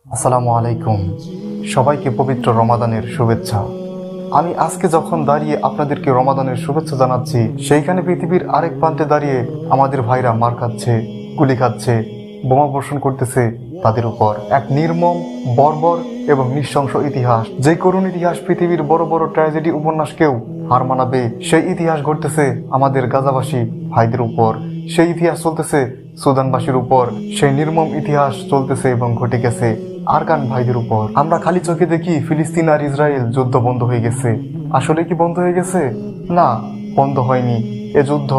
আসসালামু আলাইকুম। সবাইকে পবিত্র রমাদানের শুভেচ্ছা। আমি আজকে যখন দাঁড়িয়ে আপনাদেরকে রমাদানের শুভেচ্ছা জানাচ্ছি, সেইখানে পৃথিবীর আরেক প্রান্তে দাঁড়িয়ে আমাদের ভাইরা মার খাচ্ছে, গুলি খাচ্ছে, বোমা বর্ষণ করতেছে তাদের উপর। এক নির্মম, বর্বর এবং নৃশংস ইতিহাস, যে করুণ ইতিহাস পৃথিবীর বড় বড় ট্র্যাজেডি উপন্যাসকেও হার মানাবে, সেই ইতিহাস ঘটতেছে আমাদের গাজাবাসী ভাইদের উপর। সেই ইতিহাস চলতেছে সুদানবাসীর উপর। সেই নির্মম ইতিহাস চলতেছে এবং ঘটে গেছে আরকান ভাইদের উপর। আমরা খালি চোখে দেখি ফিলিস্তিন আর ইসরায়েল যুদ্ধ বন্ধ হয়ে গেছে। আসলে কি বন্ধ হয়ে গেছে? না, বন্ধ হয়নি। এ যুদ্ধ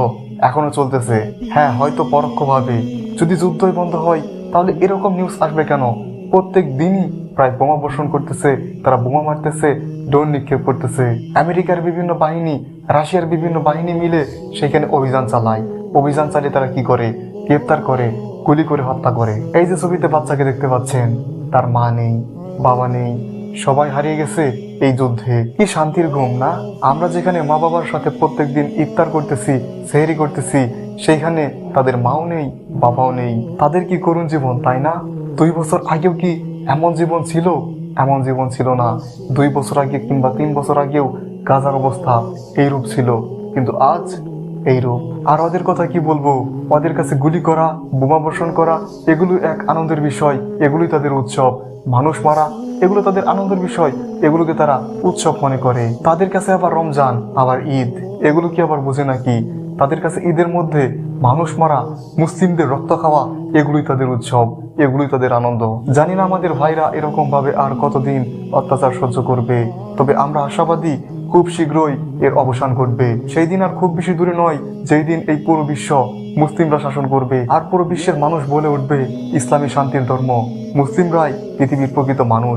এখনো চলতেছে। হ্যাঁ, হয়তো পরোক্ষভাবে। যদি যুদ্ধই বন্ধ হয় তাহলে এরকম নিউজ আসবে কেন? প্রত্যেক দিনই প্রায় বোমা বর্ষণ করতেছে, তারা বোমা মারতেছে, ড্রোন নিক্ষেপ করতেছে। আমেরিকার বিভিন্ন বাহিনী, রাশিয়ার বিভিন্ন বাহিনী মিলে সেখানে অভিযান চালায়। অভিযান চালিয়ে তারা কি করে? গ্রেপ্তার করে, গুলি করে হত্যা করে। এই যে ছবিতে বাচ্চাকে দেখতে পাচ্ছেন, তার মা নেই, বাবা নেই, সবাই হারিয়ে গেছে এই যুদ্ধে। কি শান্তির ঘুম না? আমরা যেখানে মা বাবার সাথে প্রত্যেকদিন ইফতার করতেছি, সেহরি করতেছি, সেইখানে তাদের মাও নেই, বাবাও নেই। তাদের কি করুণ জীবন, তাই না? 2 বছর আগেও কি এমন জীবন ছিল? এমন জীবন ছিল না। 2 বছর আগে কিংবা 3 বছর আগেও গাজার অবস্থা এইরূপ ছিল, কিন্তু আজ এইরূপ। আর ওদের কথা কি বলবো? ওদের কাছে গুলি করা, বোমা বর্ষণ করা, এগুলো এক আনন্দের বিষয়, এগুলোই তাদের উৎসব। মানুষ মারা, এগুলো তাদের আনন্দের বিষয়, এগুলোকে তারা উৎসব মনে করে। তাদের কাছে আবার রমজান, আবার ঈদ, এগুলো কি আবার বোঝে নাকি? তাদের কাছে ঈদের মধ্যে মানুষ মারা, মুসলিমদের রক্ত খাওয়া, এগুলোই তাদের উৎসব, এগুলোই তাদের আনন্দ। জানি না আমাদের ভাইরা এরকম ভাবে আর কতদিন অত্যাচার সহ্য করবে, তবে আমরা আশাবাদী খুব শীঘ্রই এর অবসান ঘটবে। সেই দিন আর খুব বেশি দূরে নয়, যেই দিন এই পুরো বিশ্ব মুসলিমরা শাসন করবে, আর পুরো বিশ্বের মানুষ বলে উঠবে ইসলামী শান্তির ধর্ম, মুসলিমরাই পৃথিবীর প্রকৃত মানুষ।